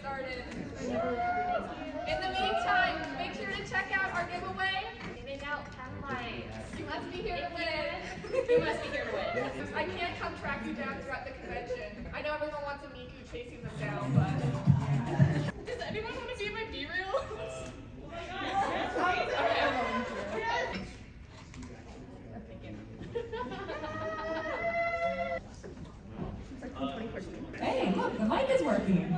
started. In the meantime, make sure to check out our giveaway. Giving out penlights. You must be here to win. You must be here to win. I can't come track you down throughout the convention. I know everyone wants a Miku chasing them down, but... Does anyone want to be in my B-reel? Oh my god, yes, please. Okay. Hey, look, the mic is working.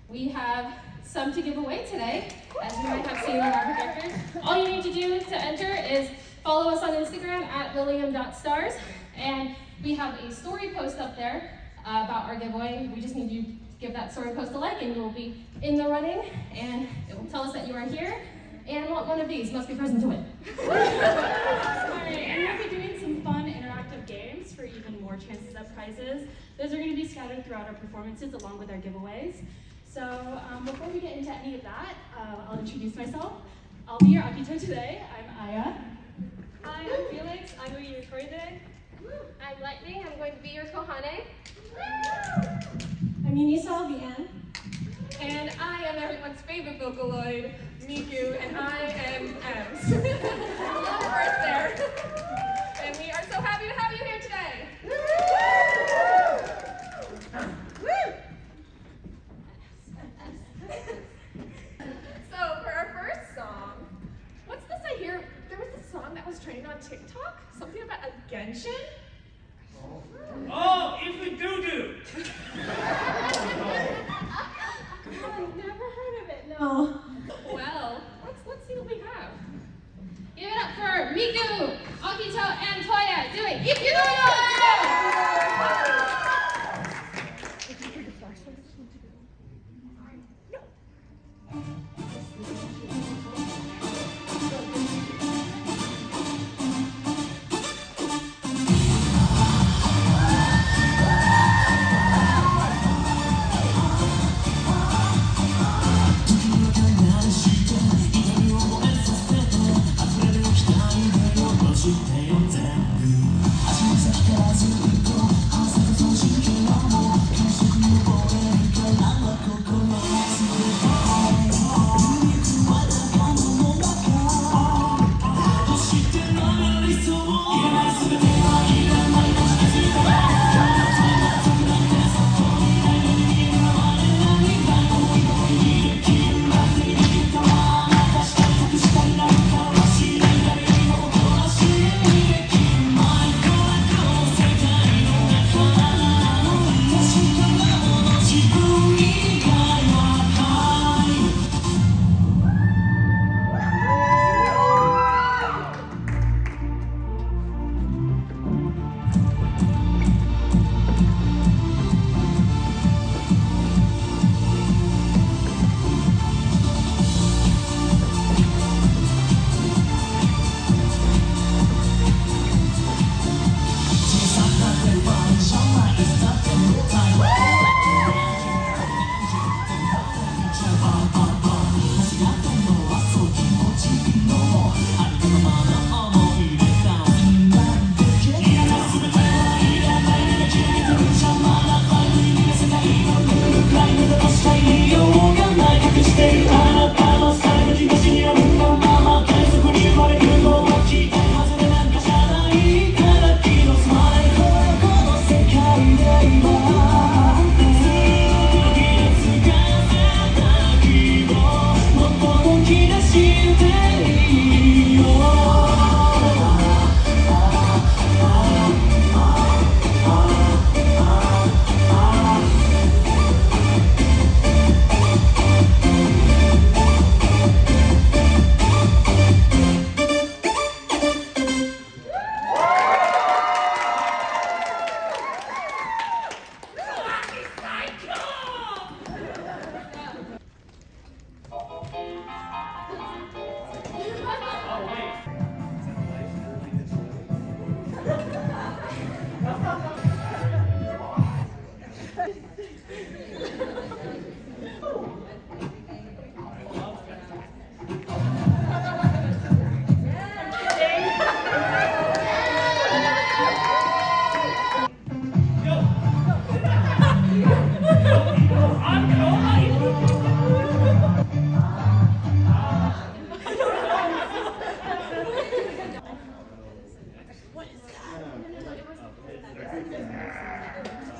We have some to give away today, as you might have seen on our projectors. All you need to do to enter is follow us on Instagram at Lilium.stars, and we have a story post up there about our giveaway. We just need you to give that story post a like, and you will be in the running, and it will tell us that you are here and want one of these. Must be present to win. And we'll be doing some fun interactive games for even more chances at prizes. Those are going to be scattered throughout our performances along with our giveaways. So before we get into any of that, I'll introduce myself. I'll be your Akito today. I'm Aya. Hi, I'm Felix. I'm going to be your Toya today. I'm Lightning. I'm going to be your Kohane. I'm Yunisa, I'll be Ann. And I am everyone's favorite Vocaloid, Miku, and I am Ems. Little first there. And we are so happy to have you here today. So for our first song, what's this I hear? There was this song that was trending on TikTok? Something about a Genshin? Oh, Ifuudoudou! I've never heard of it, no. Well, let's see what we have. Give it up for Miku, Akito, and Toya doing Ifuudoudou!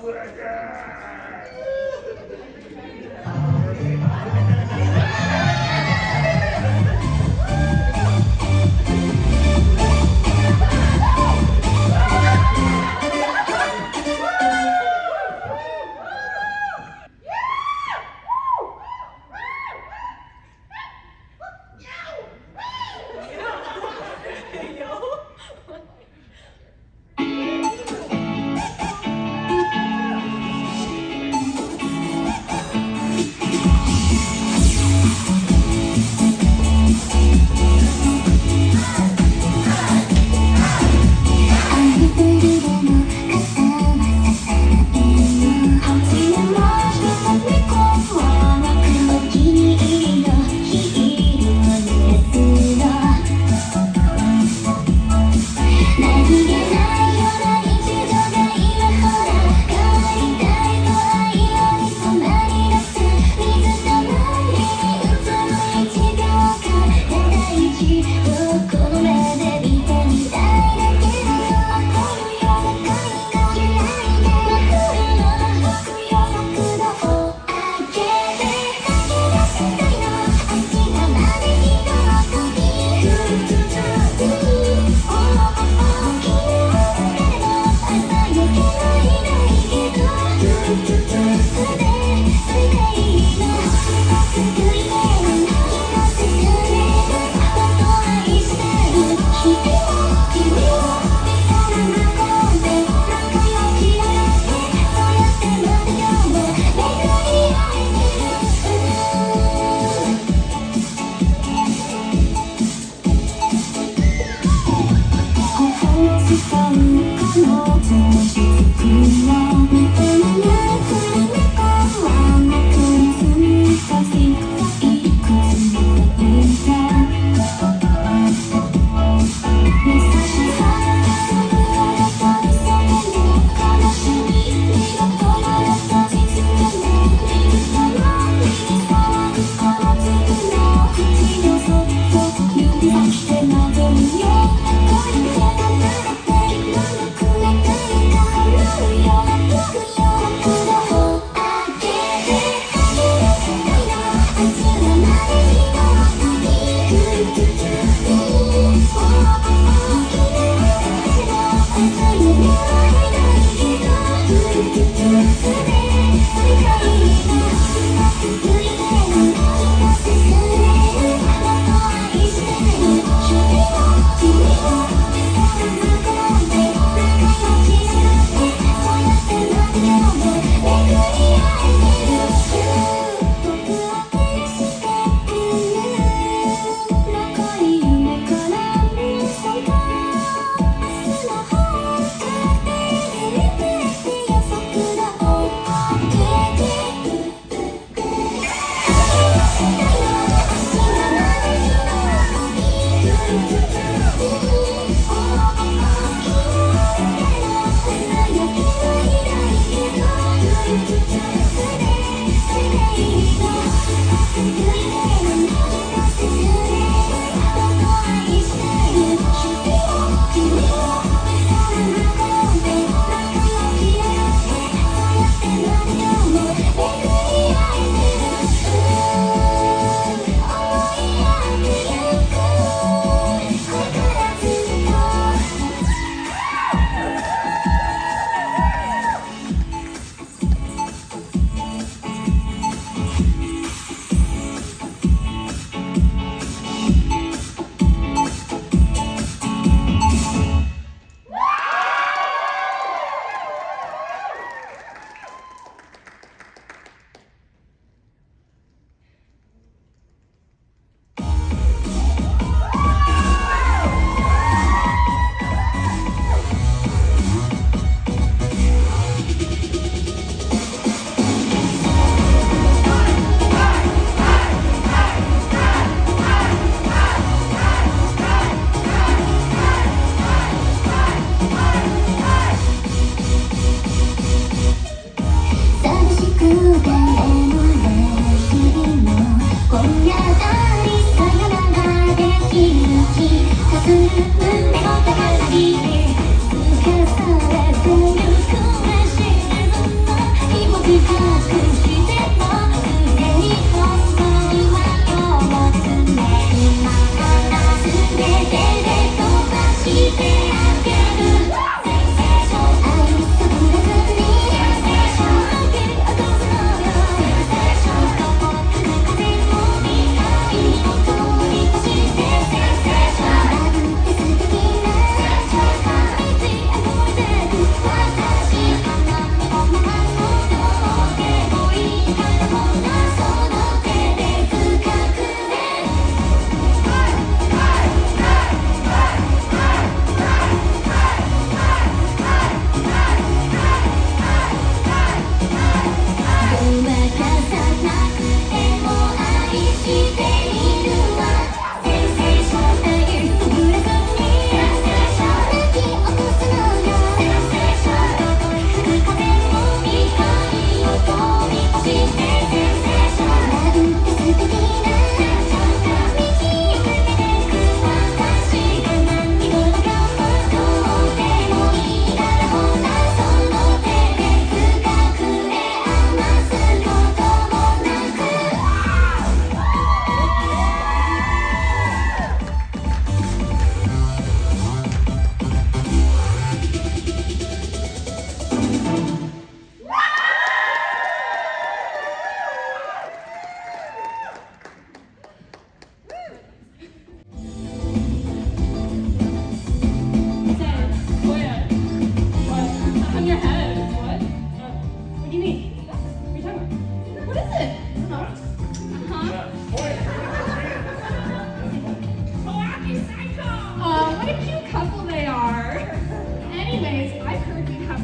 「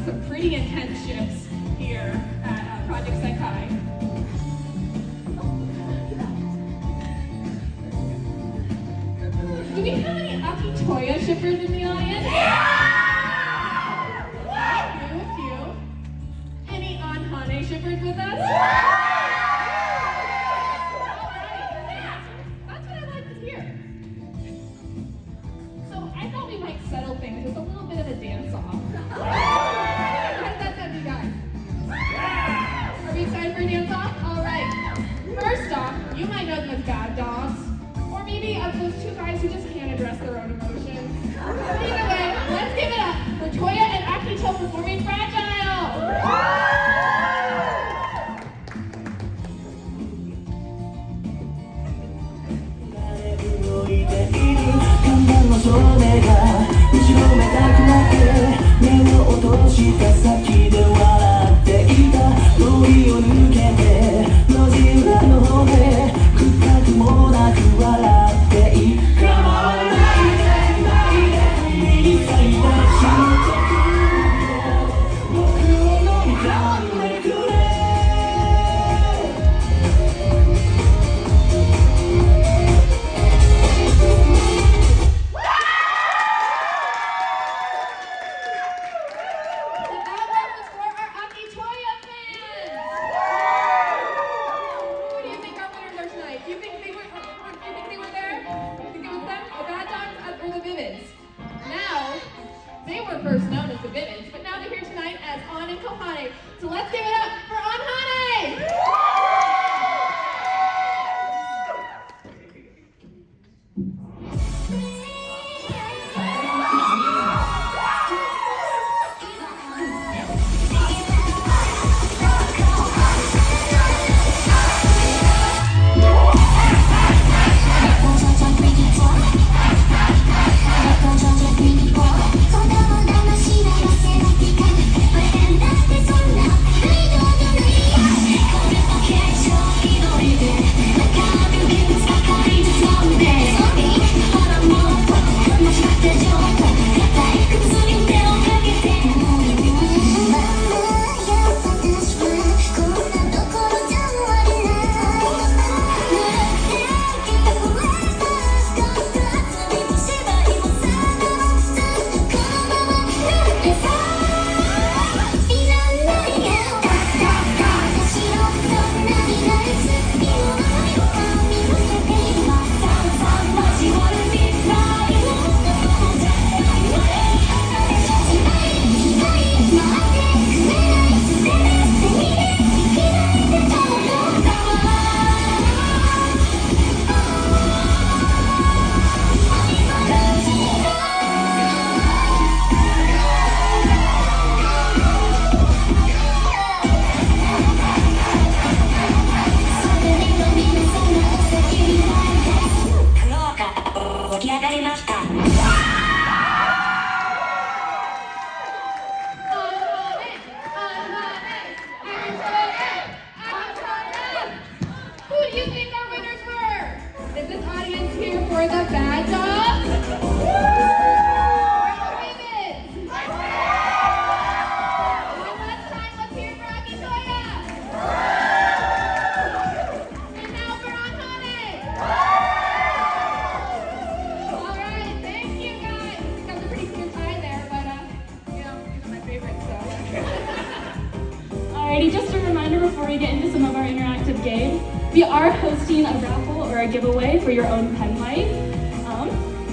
some pretty intense shifts here at Project Sekai. Do we have any Toya shippers in the audience? A few. Any Kohane shippers with us? That's what I like to hear. So I thought we might settle things with a little bit of a dance-off. How does that sound to you guys? Are we excited for a dance-off? All right. First off, you might know them as bad dogs. Or maybe of those two guys who just can't address their own emotions. Either way, let's give it up for Toya and Akito performing Fragile! Alrighty, just a reminder before we get into some of our interactive games, we are hosting a raffle or a giveaway for your own pen light,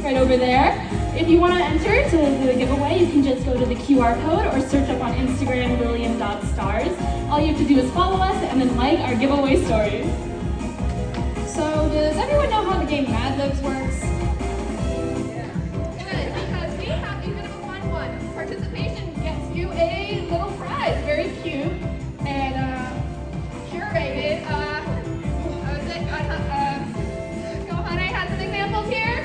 right over there. If you want to enter to the giveaway, you can just go to the QR code or search up on Instagram, Lilium.stars. All you have to do is follow us and then like our giveaway stories. So, does everyone know how the game Mad Libs works? Good, because we have a bit of a fun one. Participation gets you a little prize, very cute and curated. Kohane has some examples here.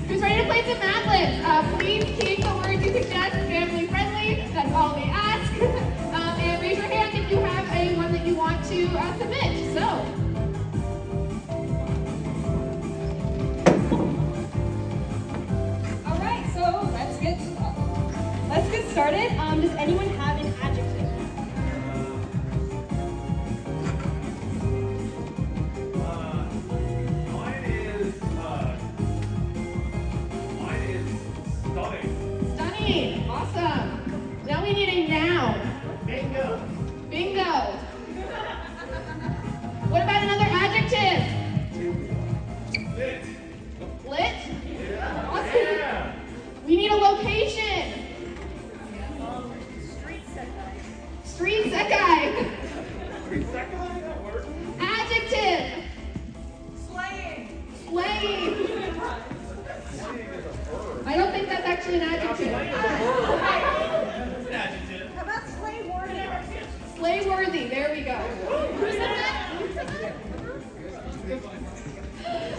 Who's ready to play some Mad Libs? Please keep the words you suggest family friendly. That's all we ask. And raise your hand if you have one that you want to submit. So. All right, so let's get started, does anyone have an adjective? Mine is stunning. Stunning. Awesome. Now we need a noun. Bingo. Bingo. What about another adjective? Lit. Lit? Yeah. Awesome. Yeah. We need a location. Street sekai. Street sekai, that works. Adjective. Slaying. Slaying. Slaying is a verb. I don't think that's actually an adjective. Slaying is a verb. It's an adjective. How about slay worthy? Slayworthy. There we go.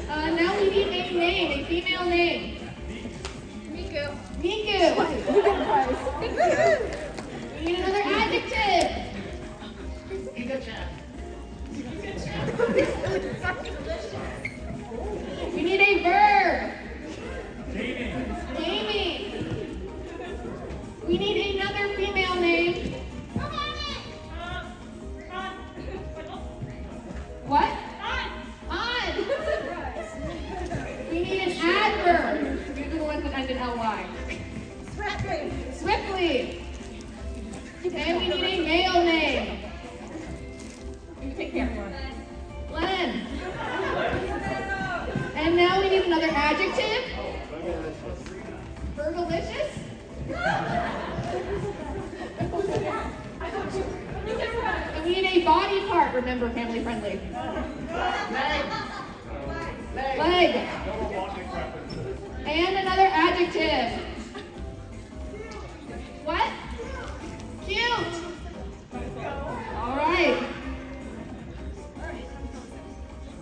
Now we need a name, a female name. Miku. Miku. We need another adjective. Giga chat. We need a verb. Gaming. Gaming. We need another female name. What? On. We need an adverb. These are the ones that end in ly. Sweating. Swiftly. And we need a male name. You take care. Len. And now we need another adjective. Burgalicious. And we need a body part. Remember, family friendly. Leg. And another adjective. What? Cute. All right.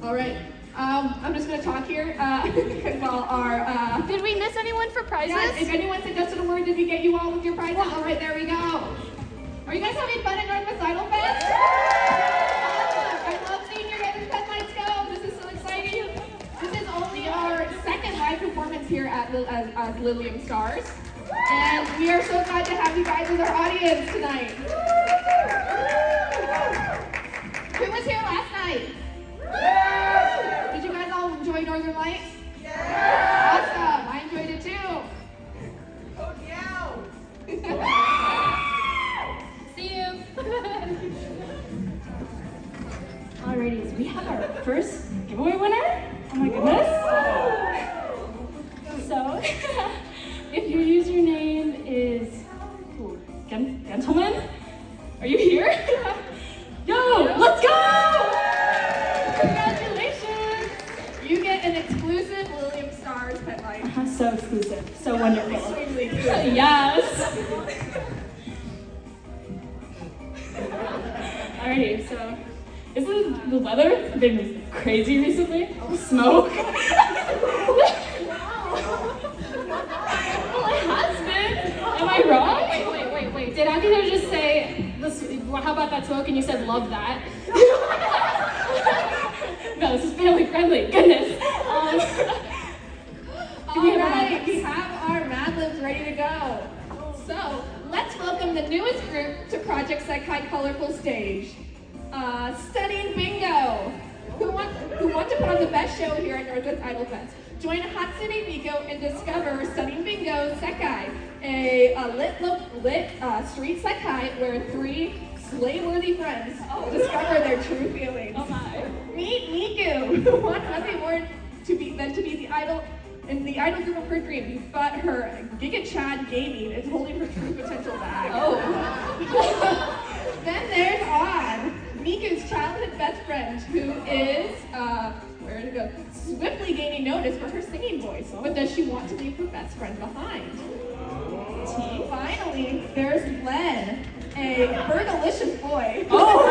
All right. I'm just gonna talk here while our. Did we miss anyone for prizes? Yeah, if anyone suggested a word, did we get you all with your prizes? All right, there we go. Are you guys having fun at Northwest Idolfest? Awesome. I love seeing your guys' pen lights go. This is so exciting. This is only our second live performance here at Lilium Stars. And we are so glad to have you guys as our audience tonight. Who was here last night? Did you guys all enjoy Northern Lights? Yeah! Awesome! I enjoyed it too. Oh, yeah. See you. Alrighty, so we have our first giveaway winner. Oh my goodness. So, if your username is Gentleman, are you here? Yo, let's go! Congratulations! You get an exclusive Lilium Stars pet light. So exclusive, so wonderful. Extremely exclusive. Yes. Alrighty, so isn't the weather been crazy recently? Smoke. Well, it has been. Am I wrong? Wait. Did Akito just say, how about that smoke? And you said, love that. No, this is family friendly. Goodness. Alright, we have our Mad Libs ready to go. So, let's welcome the newest group to Project Sekai Colorful Stage. Studying Bingo, who want to put on the best show here at Northwest Idolfest. Join Hatsune Miku and discover Studying Bingo Sekai, a lit street sekai where three slay-worthy friends discover their true feelings. Oh my. Meet Miku, who wants nothing more than to be the idol in the idol group of her dreams, but her Giga Chad gaming is holding her true potential back. Oh. Then there's On, Miku's childhood best friend, who is, where did it go? Swiftly gaining notice for her singing voice, but does she want to leave her best friend behind? Finally, there's Len, a Fergalicious boy. Oh.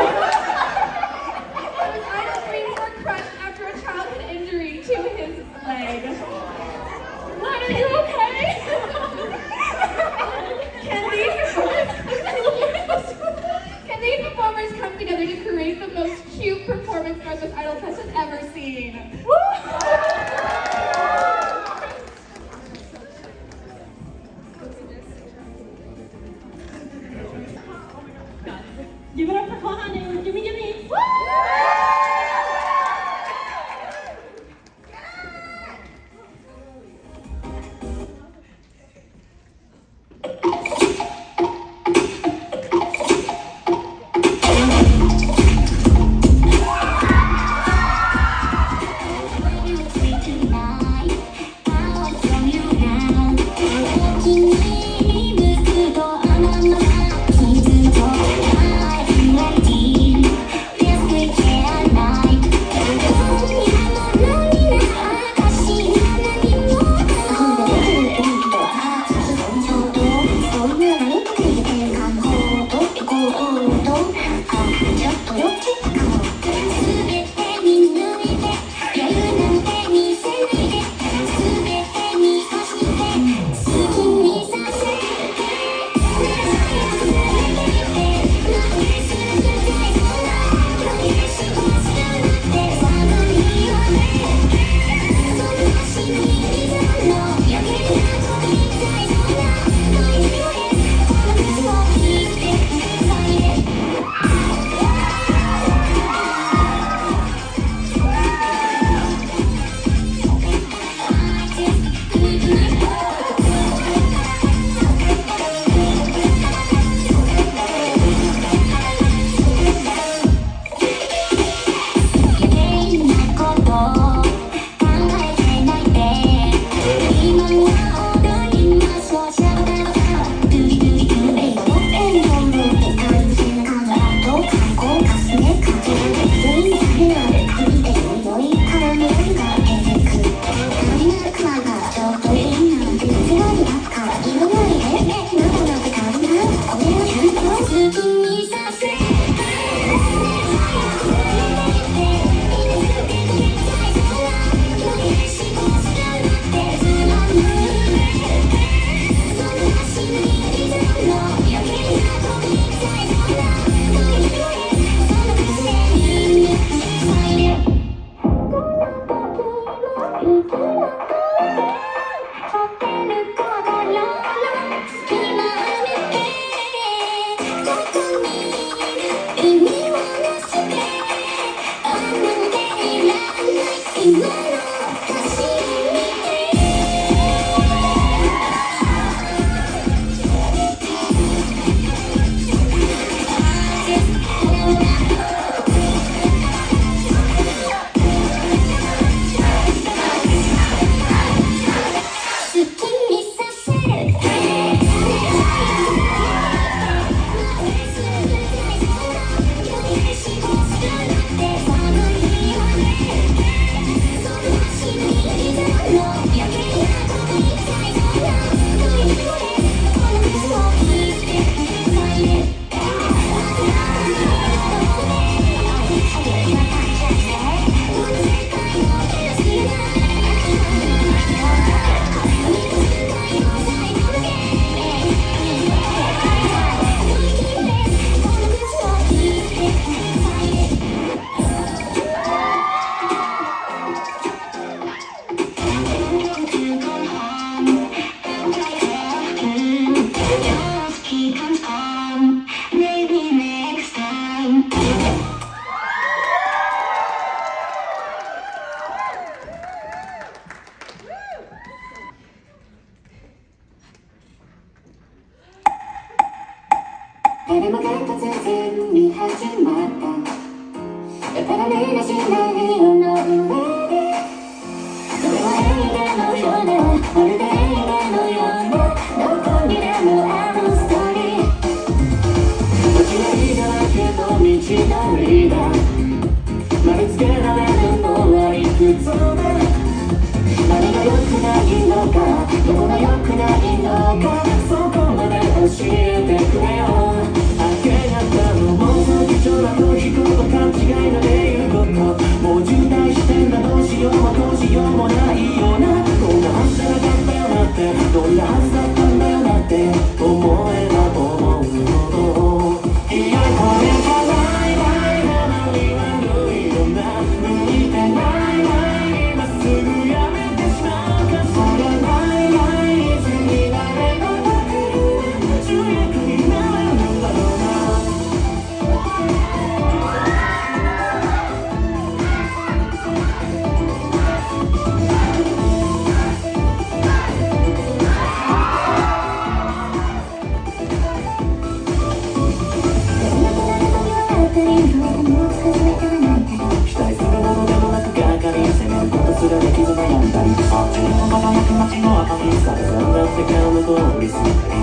Whose idol dreams were crushed after a childhood injury to his leg. Len, are you okay? Can these performers come together to create the most cute performance Northwest Idolfest has ever seen? Kohane with GimmexGimme. Woo!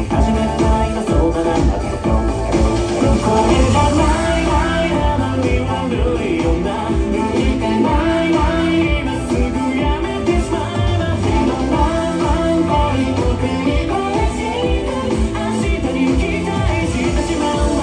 始めた今そうだなんだけどこれじゃないないなのには無理よな無理でないない今すぐやめてしまえば今ワン恋を繰り返して明日に期待してしまうわ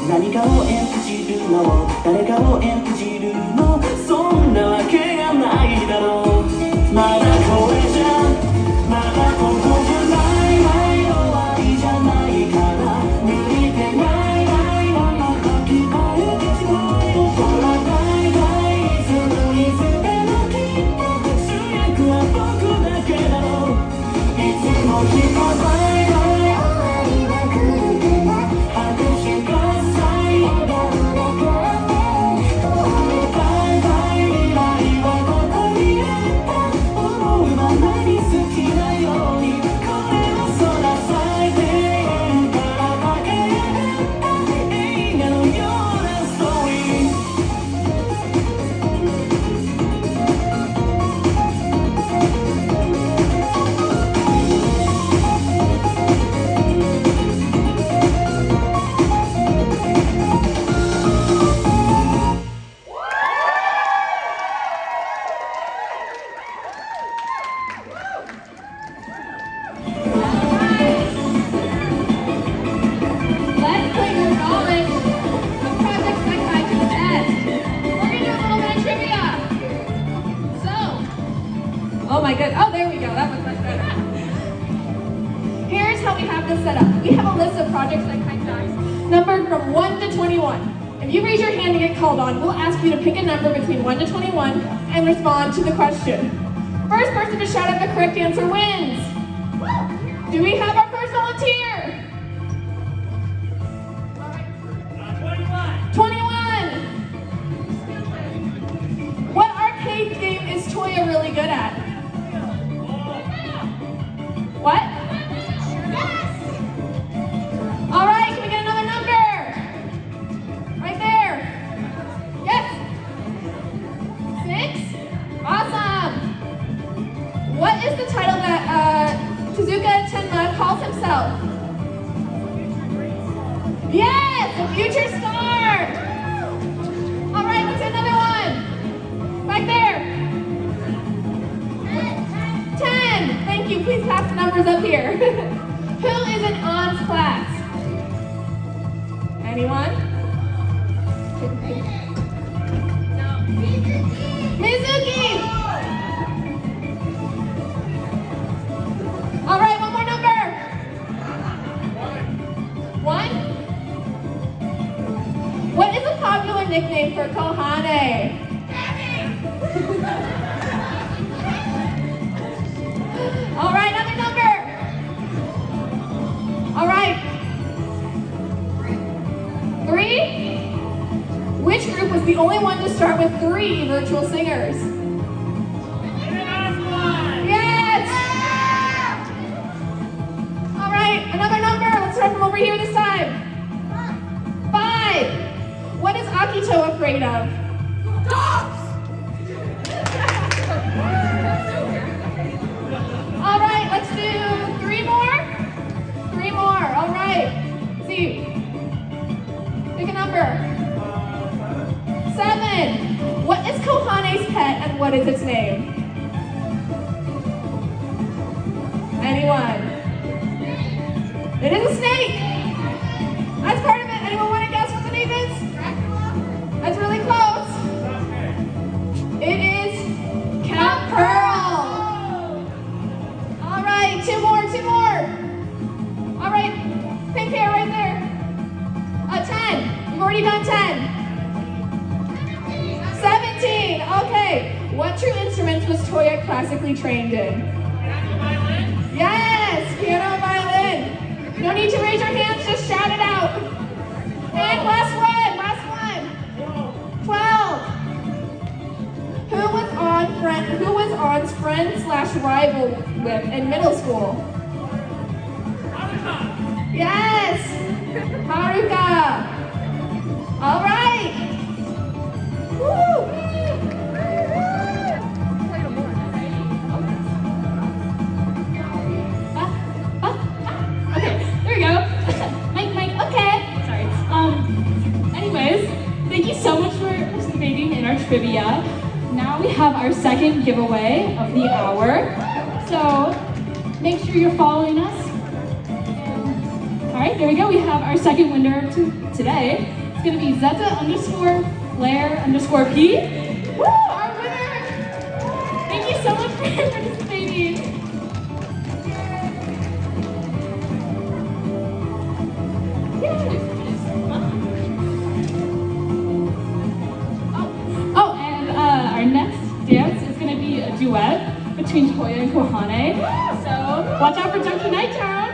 何かを演じるの誰かを演じるのそんなわけがないだろうまだこれじゃまだここじゃないない終わりじゃないから無理でないないまま書き換えてしまえよほらないないいつもいつでもきっと主役は僕だけだろういつも聞かないない終わりは来るから拍手ください笑顔でくれてバイバイ未来はここにあった思うままに好きなようにこれは空咲いて縁から駆け上がった映画のようなストーリーLet's put your knowledge of projects like that to the test. We're gonna do a little bit of trivia. So, oh my god, oh there we go, that was much better. Here's how we have this set up. We have a list of projects like Kite Stacks, numbered from 1 to 21. If you raise your hand and get called on, we'll ask you to pick a number between 1 to 21 and respond to the question. First person to shout out the correct answer wins. Do we have our first volunteer? 21! What arcade game is Toya really good at? What? Yes! Alright, can we get another number? Right there. Yes! 6? Awesome! What is the title that Tezuka Tenma calls himself? Yes! The future star! Alright, let's do another one. Back there. 10. Thank you. Please pass the numbers up here. Who is in On's class? Anyone? No. Mizuki! Alright, one more number. 1? What is a popular nickname for Kohane? Alright, another number. Alright. 3? Which group was the only one to start with 3 virtual singers? Yes! Alright, another number. Let's start from over here this time. 5. What is Akito afraid of? Dogs! Alright, let's do 3 more. 3 more, alright. See. Pick a number. 7. What is Kohane's pet and what is its name? Anyone? It is a snake! That's part of it. Anyone want to guess what the name is? That's really close. It is Cat Pearl. All right, 2 more. All right, pink hair right there. 10. You've already done 10. 17. What true instruments was Toya classically trained in? Yes, piano and violin. No need to raise your hands, just shout it out. And last one. 12. Who was On's friend/rival with in middle school? Yes, Haruka. All right. Woo. Okay, there we go. Mike, okay. Sorry. Anyways, thank you so much for participating in our trivia. Now we have our second giveaway of the hour. So make sure you're following us. All right, there we go. We have our second winner today. It's gonna be Zeta_Flair_P. Woo, our winner. Thank you so much for participating. Our next dance is going to be a duet between Toya and Kohane. So watch out for Junky Nighttown.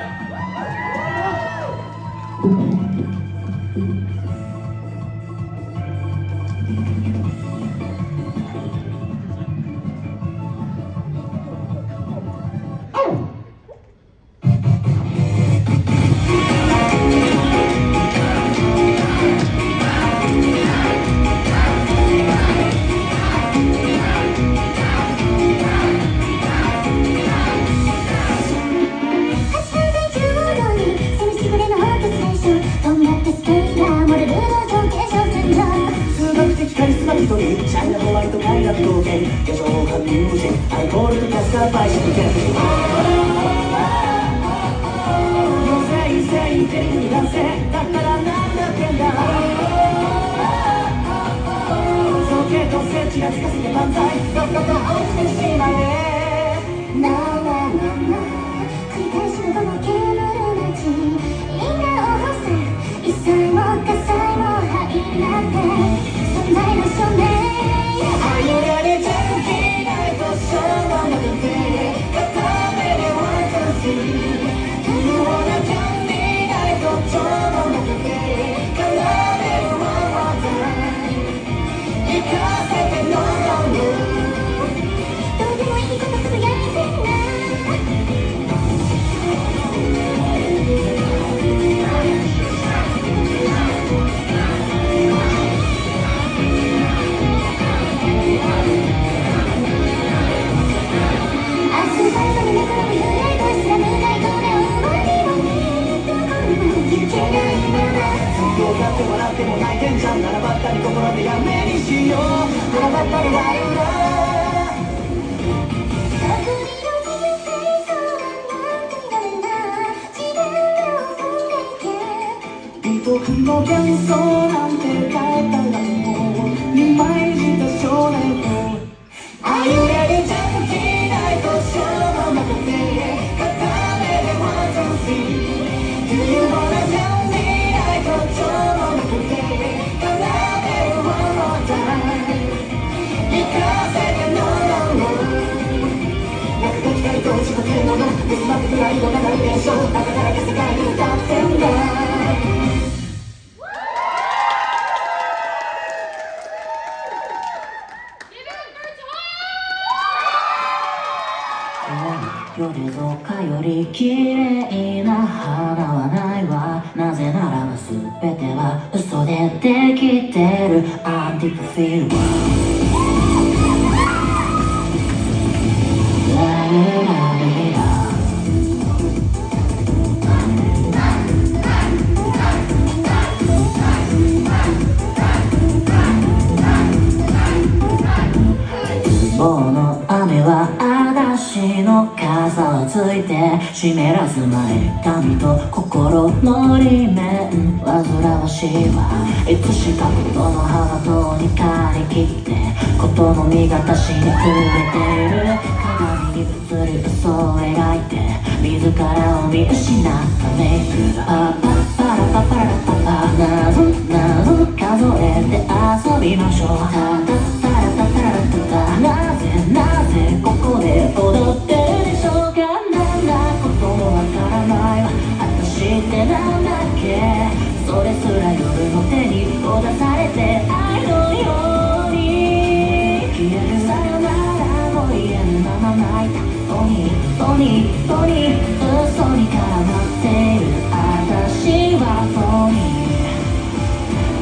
は泣いたフォニーフォニーフォニー嘘に絡まっている私はフォニー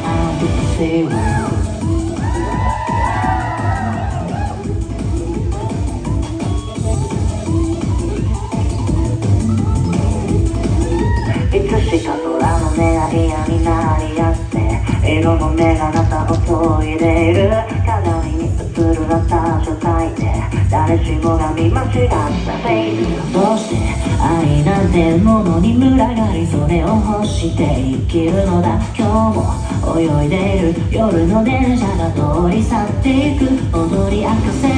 I'll be the sameいつしか空の願いやになり合って色の目があなたを研いでいる鏡に映る私を描いて誰しもが見間違ったフェイスどうして愛なんてものに群がりそれを欲して生きるのだ今日も泳いでいる夜の電車が通り去っていく踊り明かせよ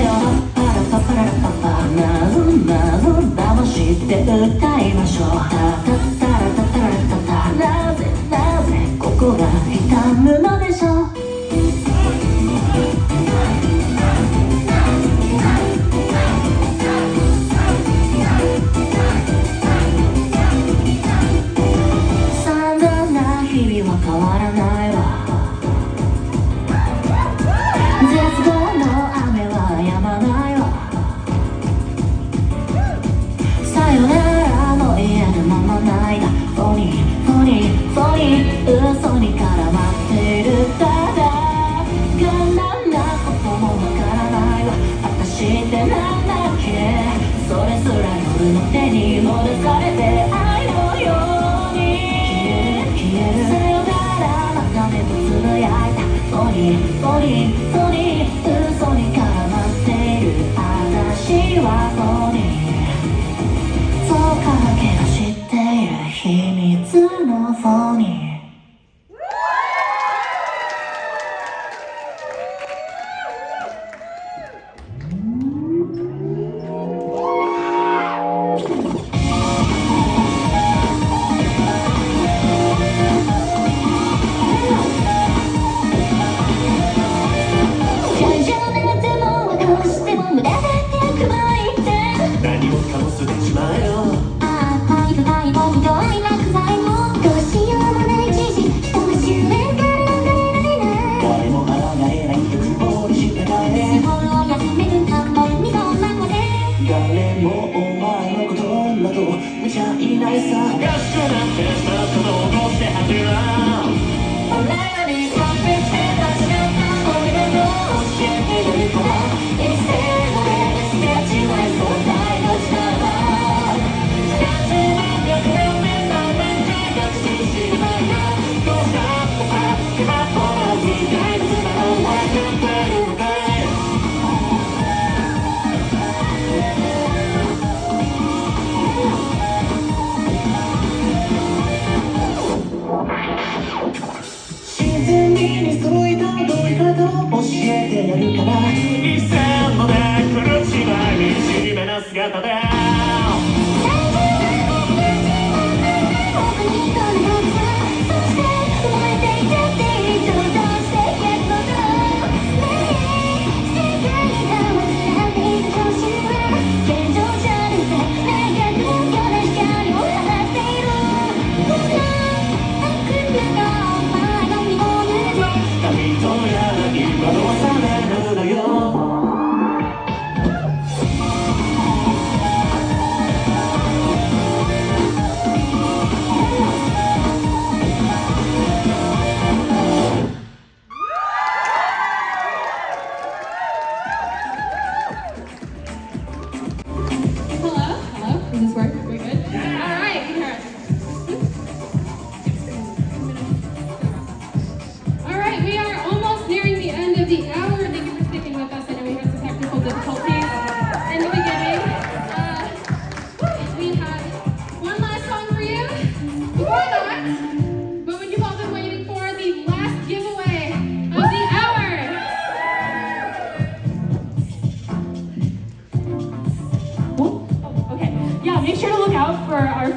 パラパパララパパなぞなぞ騙して歌いましょうタタタラタタラタタなぜなぜここが痛むのでしょう散々な日々は変わらないわ絶望の雨は止まないわさよならも嫌でもないがフォニーフォニーフォニー嘘に絡まっているただ簡単なこともわからないわ私ってなんだっけそれすら夜の手に戻されて愛のように消えるさよならまたねとつぶやいたフォニーフォニーフォニー嘘に絡まっている私はフォニーそうかだけが知っている秘密のフォニー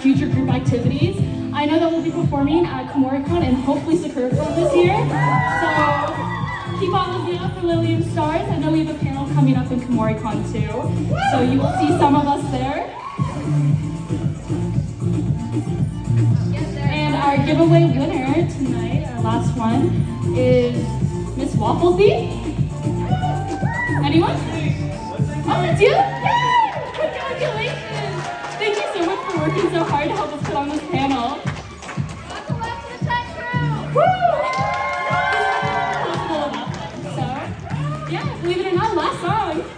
future group activities. I know that we'll be performing at KomoriCon and hopefully SakuraCon this year. So keep on looking out for Lilium Stars. I know we have a panel coming up in KomoriCon too. So you will see some of us there. And our giveaway winner tonight, our last one, is Miss Waffle Thief. Anyone? Oh, it's you? Yay! working so hard to help us put on this panel. Welcome back to the tech crew! Possible enough. So, yeah, believe it or not, last song.